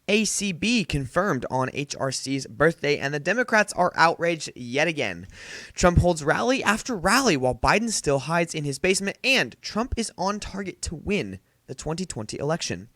ACB confirmed on HRC's birthday, and the Democrats are outraged yet again. Trump holds rally after rally while Biden still hides in his basement, and Trump is on target to win the 2020 election.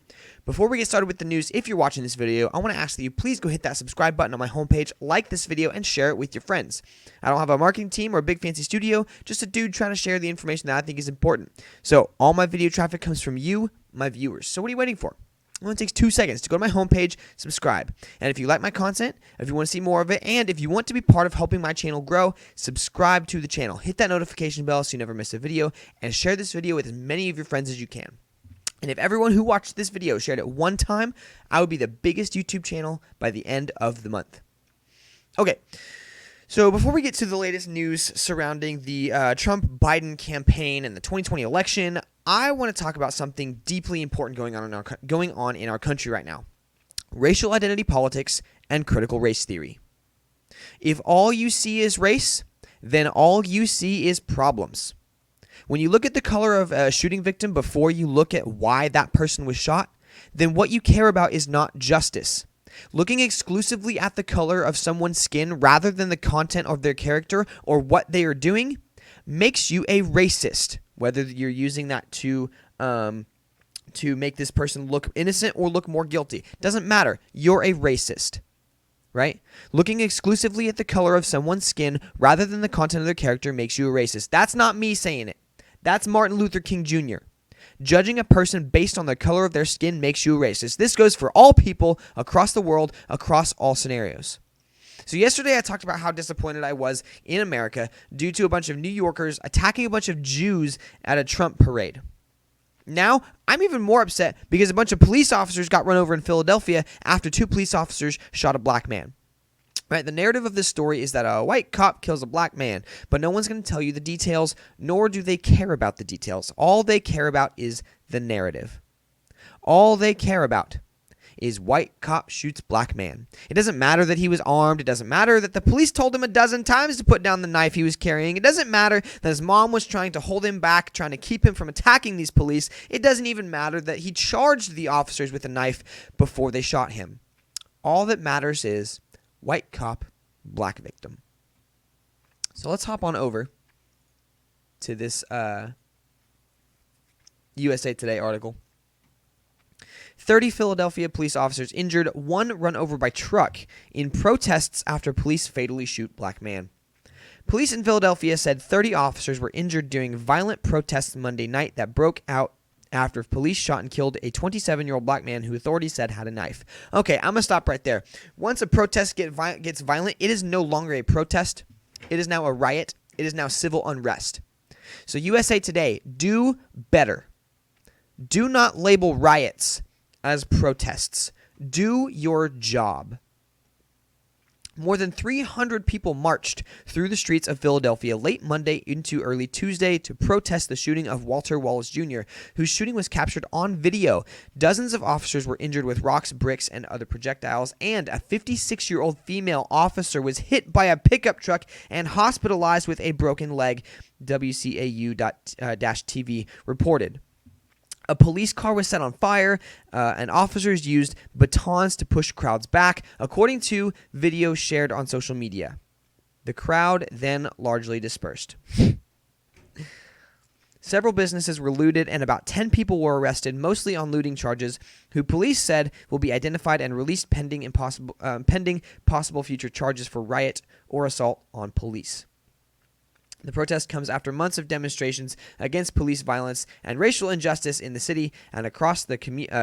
Before we get started with the news, if you're watching this video, I want to ask that you please go hit that subscribe button on my homepage, like this video, and share it with your friends. I don't have a marketing team or a big fancy studio, just a dude trying to share the information that I think is important. So all my video traffic comes from you, my viewers. So what are you waiting for? It only takes 2 seconds to go to my homepage, subscribe. And if you like my content, if you want to see more of it, and if you want to be part of helping my channel grow, subscribe to the channel. Hit that notification bell so you never miss a video, and share this video with as many of your friends as you can. And if everyone who watched this video shared it one time, I would be the biggest YouTube channel by the end of the month. Okay, so before we get to the latest news surrounding the Trump-Biden campaign and the 2020 election, I want to talk about something deeply important going on in our country right now: racial identity politics and critical race theory. If all you see is race, then all you see is problems. When you look at the color of a shooting victim before you look at why that person was shot, then what you care about is not justice. Looking exclusively at the color of someone's skin rather than the content of their character or what they are doing makes you a racist, whether you're using that to make this person look innocent or look more guilty. Doesn't matter. You're a racist, right? Looking exclusively at the color of someone's skin rather than the content of their character makes you a racist. That's not me saying it. That's Martin Luther King Jr. Judging a person based on the color of their skin makes you a racist. This goes for all people across the world, across all scenarios. So yesterday I talked about how disappointed I was in America due to a bunch of New Yorkers attacking a bunch of Jews at a Trump parade. Now, I'm even more upset because a bunch of police officers got run over in Philadelphia after 2 police officers shot a black man. Right, the narrative of this story is that a white cop kills a black man, but no one's going to tell you the details, nor do they care about the details. All they care about is the narrative. All they care about is white cop shoots black man. It doesn't matter that he was armed. It doesn't matter that the police told him a dozen times to put down the knife he was carrying. It doesn't matter that his mom was trying to hold him back, trying to keep him from attacking these police. It doesn't even matter that he charged the officers with a knife before they shot him. All that matters is white cop, black victim. So let's hop on over to this USA Today article. 30 Philadelphia police officers injured, 1 run over by truck in protests after police fatally shoot black man. Police in Philadelphia said 30 officers were injured during violent protests Monday night that broke out after police shot and killed a 27-year-old black man who authorities said had a knife. Okay, I'm going to stop right there. Once a protest gets violent, it is no longer a protest. It is now a riot. It is now civil unrest. So USA Today, do better. Do not label riots as protests. Do your job. More than 300 people marched through the streets of Philadelphia late Monday into early Tuesday to protest the shooting of Walter Wallace Jr., whose shooting was captured on video. Dozens of officers were injured with rocks, bricks, and other projectiles, and a 56-year-old female officer was hit by a pickup truck and hospitalized with a broken leg, WCAU.TV reported. A police car was set on fire, and officers used batons to push crowds back, according to video shared on social media. The crowd then largely dispersed. Several businesses were looted, and about 10 people were arrested, mostly on looting charges, who police said will be identified and released pending possible future charges for riot or assault on police. The protest comes after months of demonstrations against police violence and racial injustice in the city and across the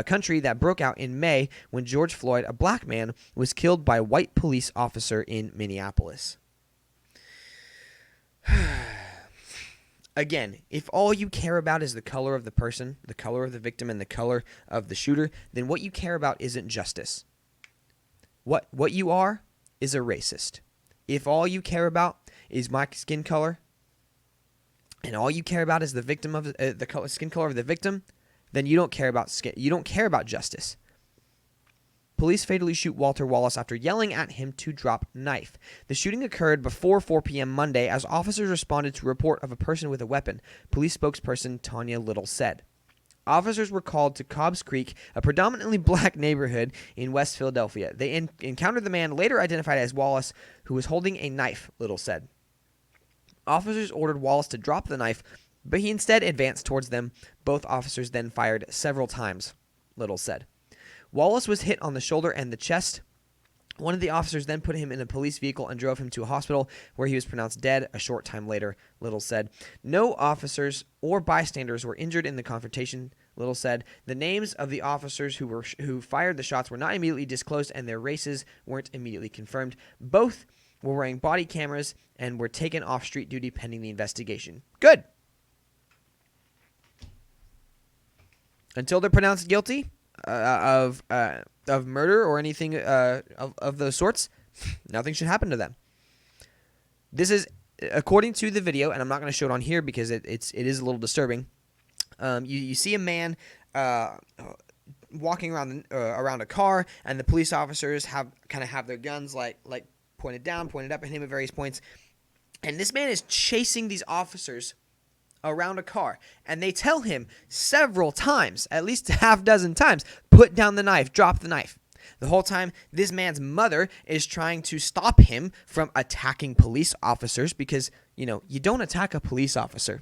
country that broke out in May when George Floyd, a black man, was killed by a white police officer in Minneapolis. Again, if all you care about is the color of the person, the color of the victim, and the color of the shooter, then what you care about isn't justice. What you are is a racist. If all you care about is my skin color, and all you care about is the victim of the skin color of the victim, then you don't care about skin. You don't care about justice. Police fatally shoot Walter Wallace after yelling at him to drop knife. The shooting occurred before 4 p.m. Monday as officers responded to a report of a person with a weapon, police spokesperson Tanya Little said. Officers were called to Cobbs Creek, a predominantly black neighborhood in West Philadelphia. They encountered the man, later identified as Wallace, who was holding a knife, Little said. Officers ordered Wallace to drop the knife, but he instead advanced towards them. Both officers then fired several times, Little said. Wallace was hit on the shoulder and the chest. One of the officers then put him in a police vehicle and drove him to a hospital where he was pronounced dead a short time later, Little said. No officers or bystanders were injured in the confrontation, Little said. The names of the officers who fired the shots were not immediately disclosed and their races weren't immediately confirmed. Both were wearing body cameras and were taken off street duty pending the investigation. Good. Until they're pronounced guilty of murder or anything of those sorts, nothing should happen to them. This is according to the video, and I'm not going to show it on here because it is a little disturbing. You see a man walking around a car, and the police officers have their guns like pointed down, pointed up at him at various points, and this man is chasing these officers around a car, and they tell him several times, at least a half dozen times, put down the knife, drop the knife. The whole time, this man's mother is trying to stop him from attacking police officers because, you don't attack a police officer.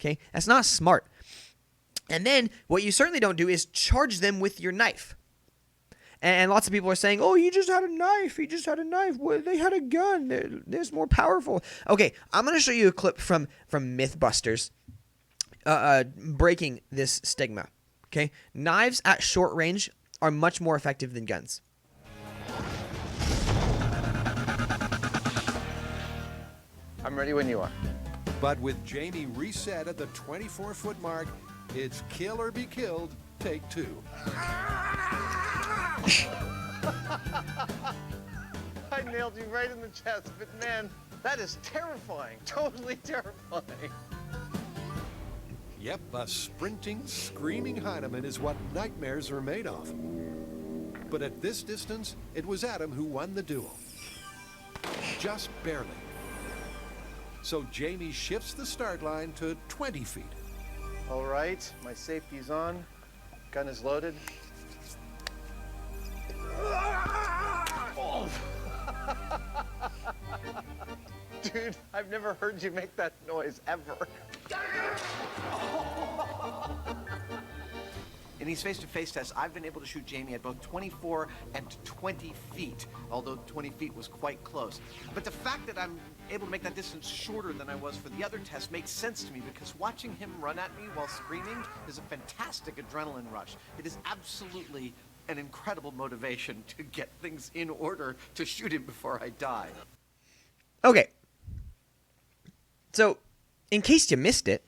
Okay? That's not smart. And then what you certainly don't do is charge them with your knife. And lots of people are saying, oh, he just had a knife. He just had a knife. Well, they had a gun. They're more powerful. Okay, I'm going to show you a clip from Mythbusters breaking this stigma. Okay? Knives at short range are much more effective than guns. I'm ready when you are. But with Jamie reset at the 24-foot mark, it's kill or be killed, take two. I nailed you right in the chest, but man, that is terrifying. Totally terrifying. Yep, a sprinting, screaming Heineman is what nightmares are made of. But at this distance, it was Adam who won the duel. Just barely. So Jamie shifts the start line to 20 feet. All right, my safety's on. Gun is loaded. Oh. Dude, I've never heard you make that noise, ever. In these face-to-face tests, I've been able to shoot Jamie at both 24 and 20 feet, although 20 feet was quite close. But the fact that I'm able to make that distance shorter than I was for the other test makes sense to me because watching him run at me while screaming is a fantastic adrenaline rush. It is absolutely an incredible motivation to get things in order to shoot him before I die. Okay. So, in case you missed it,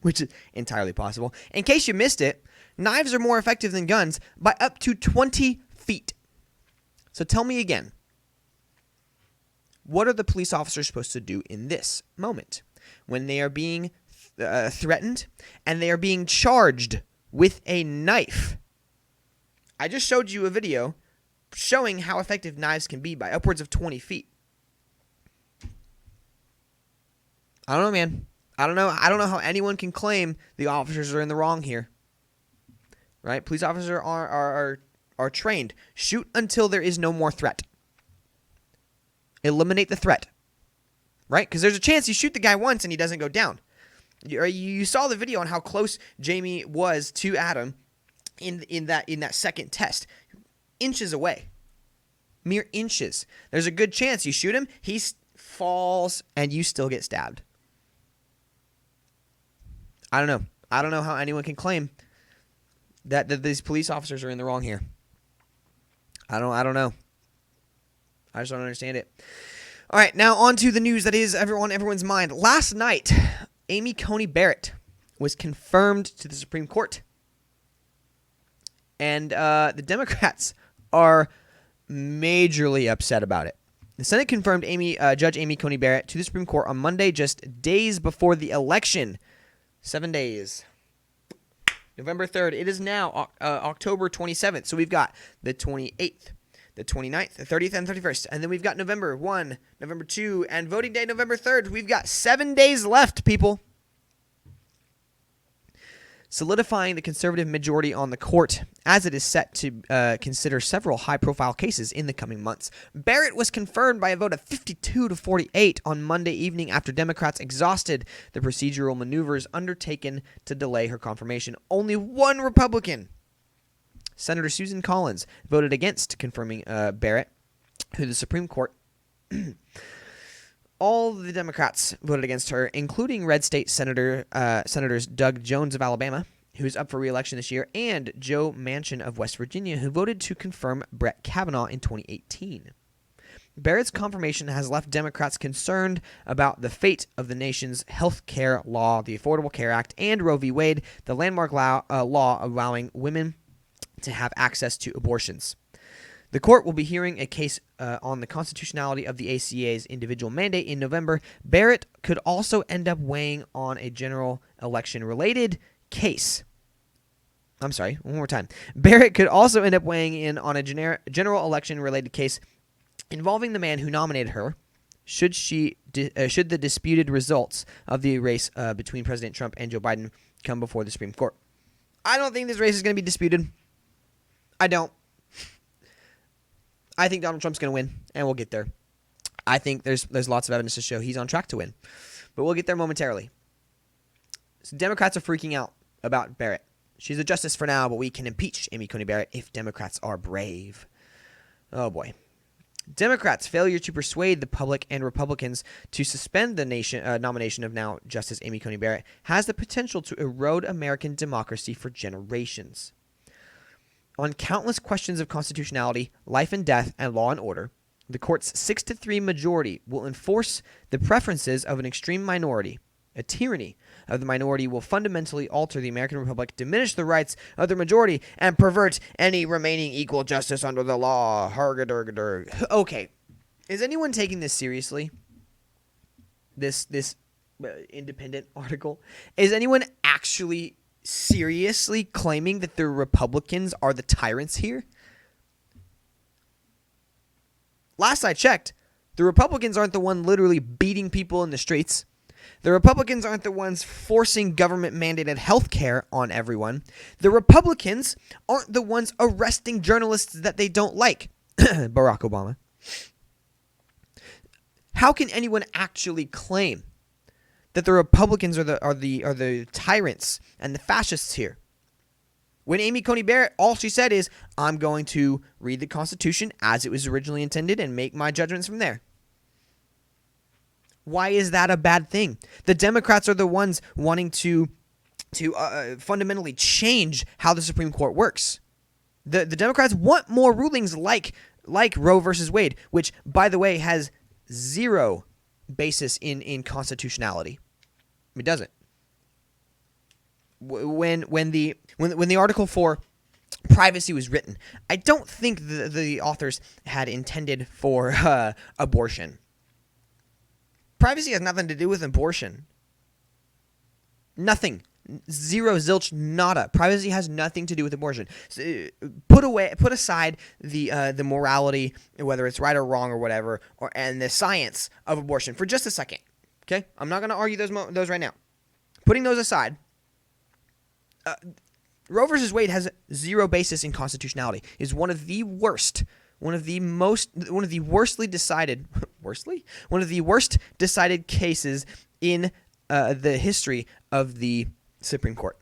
which is entirely possible, in case you missed it, knives are more effective than guns by up to 20 feet. So tell me again, what are the police officers supposed to do in this moment when they are being threatened and they are being charged with a knife? I just showed you a video showing how effective knives can be by upwards of 20 feet. I don't know, man. I don't know how anyone can claim the officers are in the wrong here. Right? Police officers are trained. Shoot until there is no more threat. Eliminate the threat. Right? Because there's a chance you shoot the guy once and he doesn't go down. You saw the video on how close Jamie was to Adam in that second test. Inches away. Mere inches. There's a good chance you shoot him, he falls, and you still get stabbed. I don't know. I don't know how anyone can claim that these police officers are in the wrong here. I don't know. I just don't understand it. All right, now on to the news that is everyone's mind. Last night, Amy Coney Barrett was confirmed to the Supreme Court. And the Democrats are majorly upset about it. The Senate confirmed Judge Amy Coney Barrett to the Supreme Court on Monday, just days before the election. 7 days. November 3rd. It is now October 27th. So we've got the 28th, the 29th, the 30th, and 31st. And then we've got November 1, November 2, and voting day November 3rd. We've got 7 days left, people. solidifying the conservative majority on the court, as it is set to consider several high-profile cases in the coming months. Barrett was confirmed by a vote of 52 to 48 on Monday evening after Democrats exhausted the procedural maneuvers undertaken to delay her confirmation. Only one Republican, Senator Susan Collins, voted against confirming Barrett, who the Supreme Court... All the Democrats voted against her, including red state Senators Doug Jones of Alabama, who is up for re-election this year, and Joe Manchin of West Virginia, who voted to confirm Brett Kavanaugh in 2018. Barrett's confirmation has left Democrats concerned about the fate of the nation's health care law, the Affordable Care Act, and Roe v. Wade, the landmark law allowing women to have access to abortions. The court will be hearing a case on the constitutionality of the ACA's individual mandate in November. Barrett could also end up weighing on a general election-related case. I'm sorry, one more time. Barrett could also end up weighing in on a general election-related case involving the man who nominated her, should the disputed results of the race between President Trump and Joe Biden come before the Supreme Court. I don't think this race is going to be disputed. I don't. I think Donald Trump's going to win, and we'll get there. I think there's lots of evidence to show he's on track to win, but we'll get there momentarily. So Democrats are freaking out about Barrett. She's a justice for now, but we can impeach Amy Coney Barrett if Democrats are brave. Oh, boy. Democrats' failure to persuade the public and Republicans to suspend the nomination of now Justice Amy Coney Barrett has the potential to erode American democracy for generations. On countless questions of constitutionality, life and death, and law and order, the court's 6-3 majority will enforce the preferences of an extreme minority. A tyranny of the minority will fundamentally alter the American Republic, diminish the rights of the majority, and pervert any remaining equal justice under the law. Okay, is anyone taking this seriously? This independent article? Is anyone actually seriously claiming that the Republicans are the tyrants here? Last I checked, the Republicans aren't the one literally beating people in the streets. The Republicans aren't the ones forcing government-mandated health care on everyone. The Republicans aren't the ones arresting journalists that they don't like. Barack Obama. How can anyone actually claim that the Republicans are the tyrants and the fascists here? When Amy Coney Barrett, all she said is, I'm going to read the Constitution as it was originally intended and make my judgments from there. Why is that a bad thing? The Democrats are the ones wanting to fundamentally change how the Supreme Court works. The Democrats want more rulings like Roe versus Wade, which, by the way, has zero basis in constitutionality. It doesn't. When the article for privacy was written, I don't think the authors had intended for abortion. Privacy has nothing to do with abortion. Nothing. Zero, zilch, nada. Privacy has nothing to do with abortion. So, put aside the morality, whether it's right or wrong or whatever, and the science of abortion for just a second. Okay, I'm not going to argue those right now. Putting those aside, Roe versus Wade has zero basis in constitutionality. Is one of the worst decided cases in the history of the Supreme Court.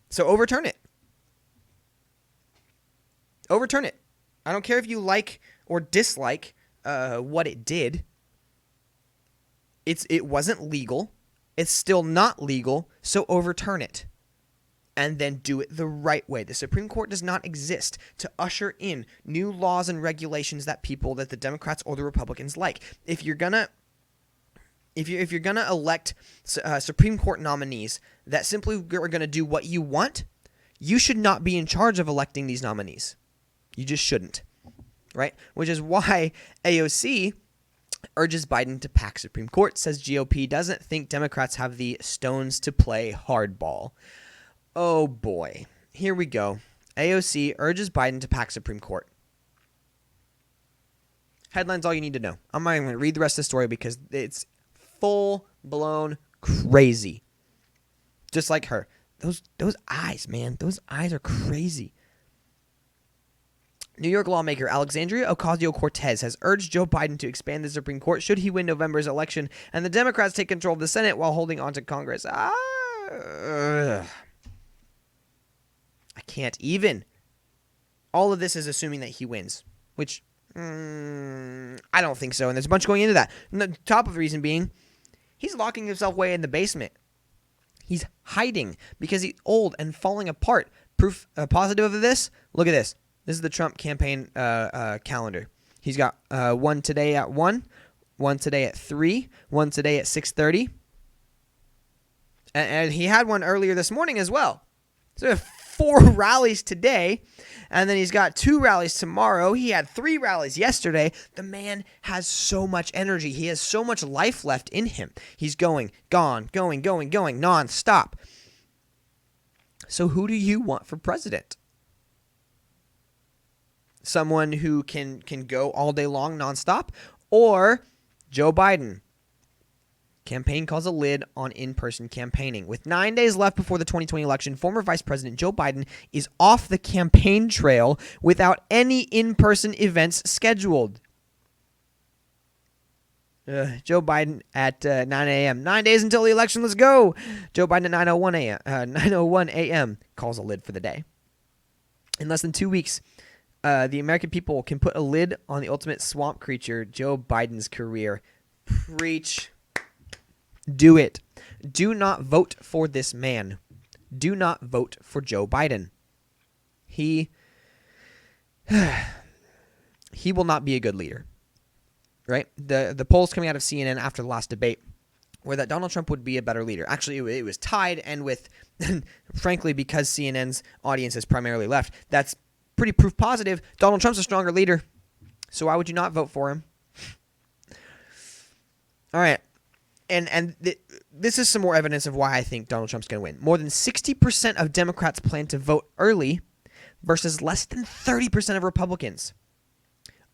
So overturn it. Overturn it. I don't care if you like or dislike what it did. It wasn't legal. It's still not legal. So overturn it. And then do it the right way. The Supreme Court does not exist to usher in new laws and regulations that the Democrats or the Republicans like. If you're gonna elect Supreme Court nominees that simply are gonna do what you want, you should not be in charge of electing these nominees. You just shouldn't, right? Which is why AOC urges Biden to pack Supreme Court. Says GOP doesn't think Democrats have the stones to play hardball. Oh boy, here we go. AOC urges Biden to pack Supreme Court. Headline's all you need to know. I'm not even going to read the rest of the story because it's full-blown crazy. just like her. Those eyes, man. Those eyes are crazy. New York lawmaker Alexandria Ocasio-Cortez has urged Joe Biden to expand the Supreme Court should he win November's election and the Democrats take control of the Senate while holding on to Congress. I can't even. All of this is assuming that he wins, which I don't think so, and there's a bunch going into that. And the top of the reason being, he's locking himself away in the basement. He's hiding because he's old and falling apart. Proof positive of this, look at this. This is the Trump campaign calendar. He's got one today at 1, one today at 3, one today at 6:30. And he had one earlier this morning as well. So we have 4 rallies today, and then he's got 2 rallies tomorrow. He had 3 rallies yesterday. The man has so much energy. He has so much life left in him. He's going, nonstop. So who do you want for president? Someone who can go all day long nonstop, or Joe Biden? Campaign calls a lid on in-person campaigning. With 9 days left before the 2020 election, former Vice President Joe Biden is off the campaign trail without any in-person events scheduled. Joe Biden at 9 a.m. 9 days until the election. Let's go. Joe Biden at 9:01 a.m. calls a lid for the day. In less than 2 weeks, the American people can put a lid on the ultimate swamp creature, Joe Biden's career. Preach. Do it. Do not vote for this man. Do not vote for Joe Biden. He will not be a good leader. Right? The polls coming out of CNN after the last debate were that Donald Trump would be a better leader. Actually, it was tied, and with, frankly, because CNN's audience is primarily left, that's pretty proof positive. Donald Trump's a stronger leader. So why would you not vote for him? All right. And this is some more evidence of why I think Donald Trump's going to win. More than 60% of Democrats plan to vote early versus less than 30% of Republicans.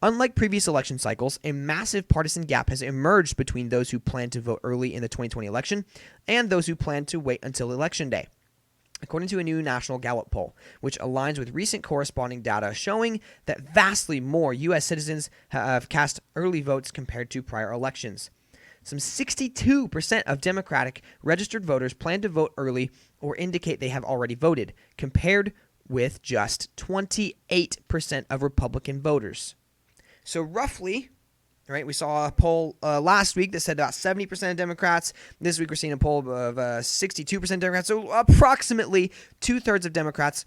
Unlike previous election cycles, a massive partisan gap has emerged between those who plan to vote early in the 2020 election and those who plan to wait until Election Day, according to a new national Gallup poll, which aligns with recent corresponding data showing that vastly more U.S. citizens have cast early votes compared to prior elections. Some 62% of Democratic registered voters plan to vote early or indicate they have already voted, compared with just 28% of Republican voters. So roughly, right, we saw a poll last week that said about 70% of Democrats. This week we're seeing a poll of 62% Democrats. So approximately 2/3 of Democrats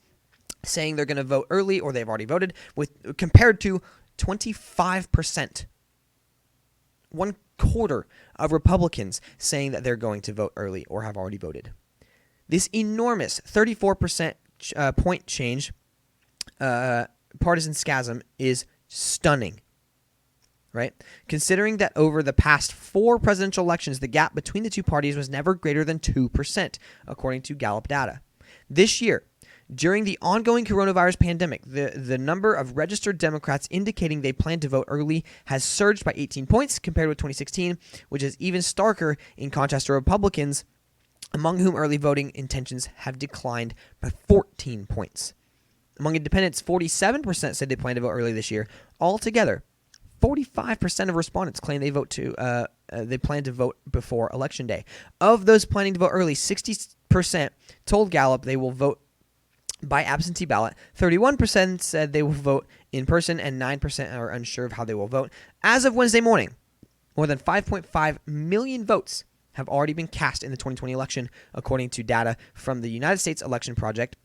saying they're going to vote early or they've already voted, with compared to 25%. 1/4 of Republicans saying that they're going to vote early or have already voted. This enormous 34% point change, partisan schism, is stunning. Right? Considering that over the past 4 presidential elections, the gap between the two parties was never greater than 2%, according to Gallup data. This year, during the ongoing coronavirus pandemic, the number of registered Democrats indicating they plan to vote early has surged by 18 points compared with 2016, which is even starker in contrast to Republicans, among whom early voting intentions have declined by 14 points. Among independents, 47% said they plan to vote early this year. Altogether, 45% of respondents claim they plan to vote before Election Day. Of those planning to vote early, 60% told Gallup they will vote by absentee ballot. 31% said they will vote in person, and 9% are unsure of how they will vote. As of Wednesday morning, more than 5.5 million votes have already been cast in the 2020 election, according to data from the United States Election Project,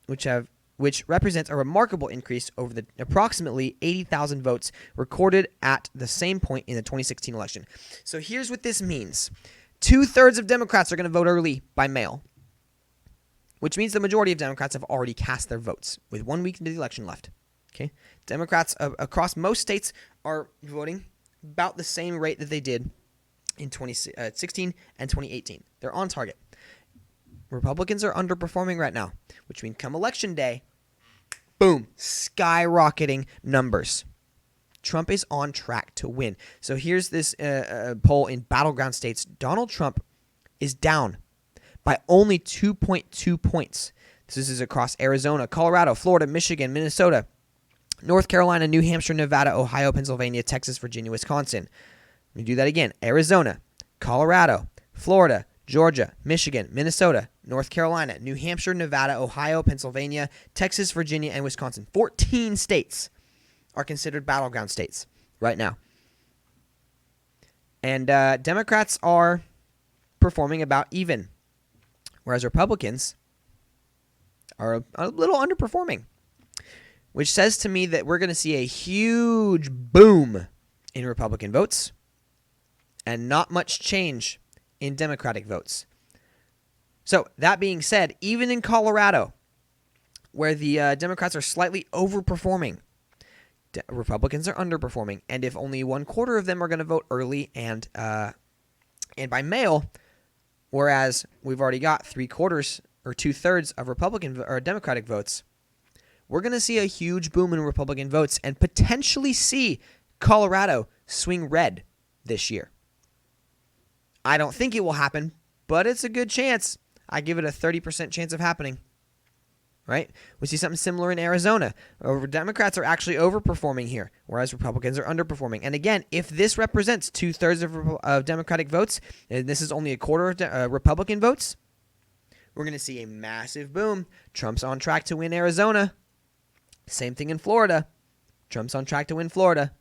which represents a remarkable increase over the approximately 80,000 votes recorded at the same point in the 2016 election. So here's what this means. 2/3 of Democrats are going to vote early by mail, which means the majority of Democrats have already cast their votes with 1 week into the election left. Okay, Democrats across most states are voting about the same rate that they did in 2016 and 2018. They're on target. Republicans are underperforming right now, which means come Election Day, boom, skyrocketing numbers. Trump is on track to win. So here's this poll in battleground states. Donald Trump is down by only 2.2 points. This is across Arizona, Colorado, Florida, Michigan, Minnesota, North Carolina, New Hampshire, Nevada, Ohio, Pennsylvania, Texas, Virginia, Wisconsin. Let me do that again. Arizona, Colorado, Florida, Georgia, Michigan, Minnesota, North Carolina, New Hampshire, Nevada, Ohio, Pennsylvania, Texas, Virginia, and Wisconsin. 14 states are considered battleground states right now. And Democrats are performing about even, whereas Republicans are a little underperforming, which says to me that we're going to see a huge boom in Republican votes and not much change in Democratic votes. So, that being said, even in Colorado, where the Democrats are slightly overperforming, Republicans are underperforming. And if only 1/4 of them are going to vote early and by mail, whereas we've already got 3/4 or 2/3 of Republican or Democratic votes, we're going to see a huge boom in Republican votes and potentially see Colorado swing red this year. I don't think it will happen, but it's a good chance. I give it a 30% chance of happening. Right? We see something similar in Arizona. Democrats are actually overperforming here, whereas Republicans are underperforming. And again, if this represents 2/3 of Democratic votes, and this is only 1/4 of Republican votes, we're going to see a massive boom. Trump's on track to win Arizona. Same thing in Florida. Trump's on track to win Florida.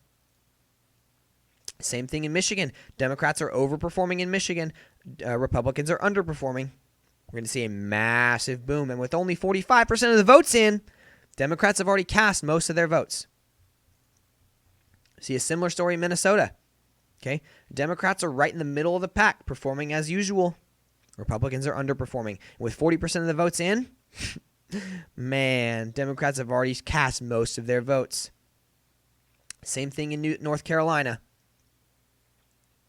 Same thing in Michigan. Democrats are overperforming in Michigan. Republicans are underperforming. We're going to see a massive boom. And with only 45% of the votes in, Democrats have already cast most of their votes. See a similar story in Minnesota. Okay, Democrats are right in the middle of the pack, performing as usual. Republicans are underperforming. With 40% of the votes in, man, Democrats have already cast most of their votes. Same thing in North Carolina.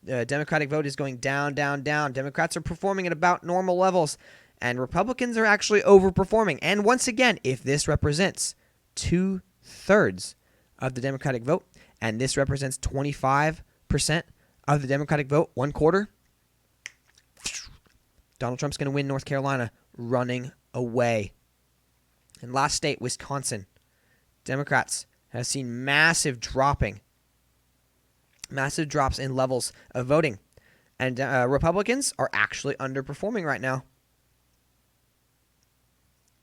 The Democratic vote is going down, down, down. Democrats are performing at about normal levels, and Republicans are actually overperforming. And once again, if this represents 2/3 of the Democratic vote, and this represents 25% of the Democratic vote, 1/4, Donald Trump's going to win North Carolina running away. And last state, Wisconsin. Democrats have seen massive drops in levels of voting. And Republicans are actually underperforming right now.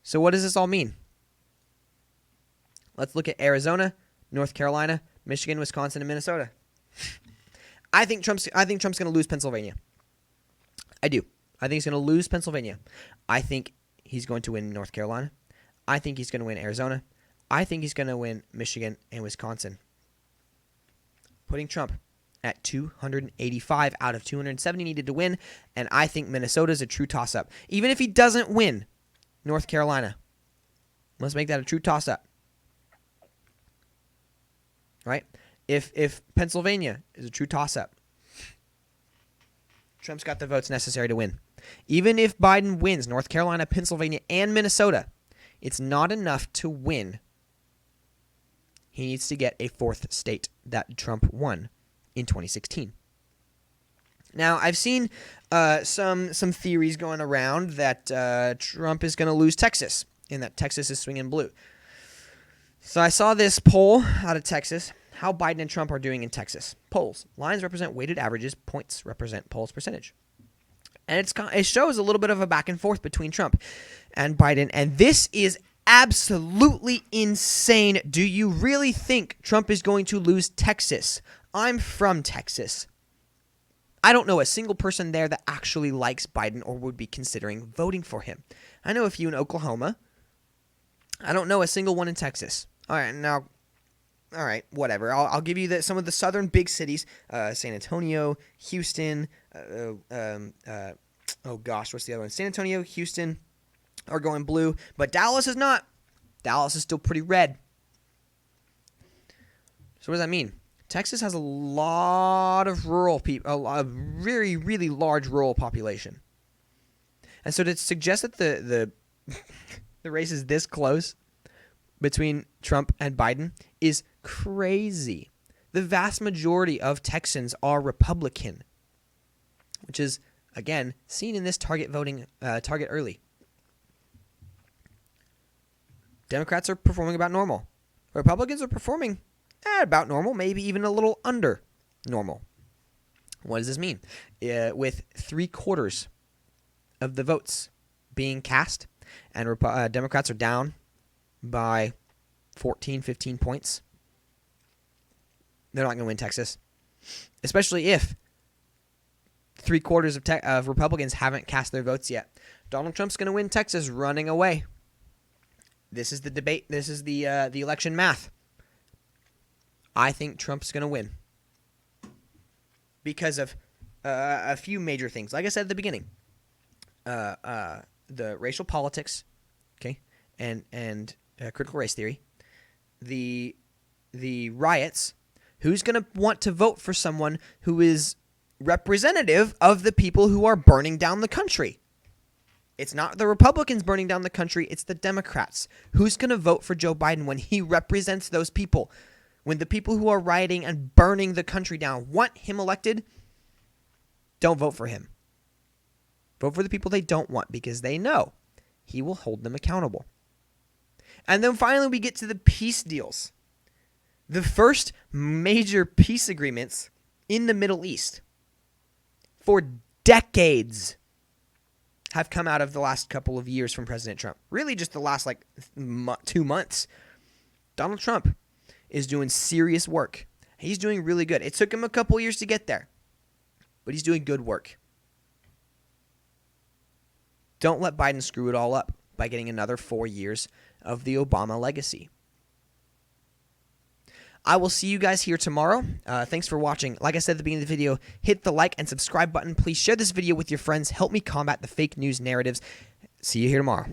So what does this all mean? Let's look at Arizona, North Carolina, Michigan, Wisconsin, and Minnesota. I think Trump's going to lose Pennsylvania. I do. I think he's going to lose Pennsylvania. I think he's going to win North Carolina. I think he's going to win Arizona. I think he's going to win Michigan and Wisconsin, putting Trump at 285 out of 270 needed to win, and I think Minnesota is a true toss-up. Even if he doesn't win North Carolina, let's make that a true toss-up. Right? If Pennsylvania is a true toss-up, Trump's got the votes necessary to win. Even if Biden wins North Carolina, Pennsylvania, and Minnesota, it's not enough to win. He needs to get a 4th state that Trump won in 2016. Now, I've seen some theories going around that Trump is going to lose Texas and that Texas is swinging blue. So I saw this poll out of Texas, how Biden and Trump are doing in Texas. Polls. Lines represent weighted averages. Points represent polls percentage. And it shows a little bit of a back and forth between Trump and Biden. And this is absolutely insane. Do you really think Trump is going to lose Texas? I'm from Texas. I don't know a single person there that actually likes Biden or would be considering voting for him. I know a few in Oklahoma. I don't know a single one in Texas. All right, whatever. I'll give you some of the southern big cities: San Antonio, Houston. What's the other one? San Antonio, Houston are going blue, but Dallas is not. Dallas is still pretty red. So what does that mean? Texas has a lot of rural people, a really, really large rural population. And so to suggest that the race is this close between Trump and Biden is crazy. The vast majority of Texans are Republican, which is Again, seen in this target voting target early. Democrats are performing about normal. Republicans are performing about normal, maybe even a little under normal. What does this mean? With 3/4 of the votes being cast, and Democrats are down by 14, 15 points, they're not going to win Texas. Especially if 3/4 of Republicans haven't cast their votes yet. Donald Trump's going to win Texas running away. This is the debate. This is the election math. I think Trump's going to win because of a few major things. Like I said at the beginning, the racial politics, okay, and critical race theory, the riots. Who's going to want to vote for someone who is representative of the people who are burning down the country? It's not the Republicans burning down the country. It's the Democrats. Who's going to vote for Joe Biden when he represents those people? When the people who are rioting and burning the country down want him elected, don't vote for him. Vote for the people they don't want because they know he will hold them accountable. And then finally we get to the peace deals. The first major peace agreements in the Middle East for decades have come out of the last couple of years from President Trump. Really just the last 2 months. Donald Trump is doing serious work. He's doing really good. It took him a couple years to get there, but he's doing good work. Don't let Biden screw it all up by getting another 4 years of the Obama legacy. I will see you guys here tomorrow. Thanks for watching. Like I said at the beginning of the video, hit the like and subscribe button. Please share this video with your friends. Help me combat the fake news narratives. See you here tomorrow.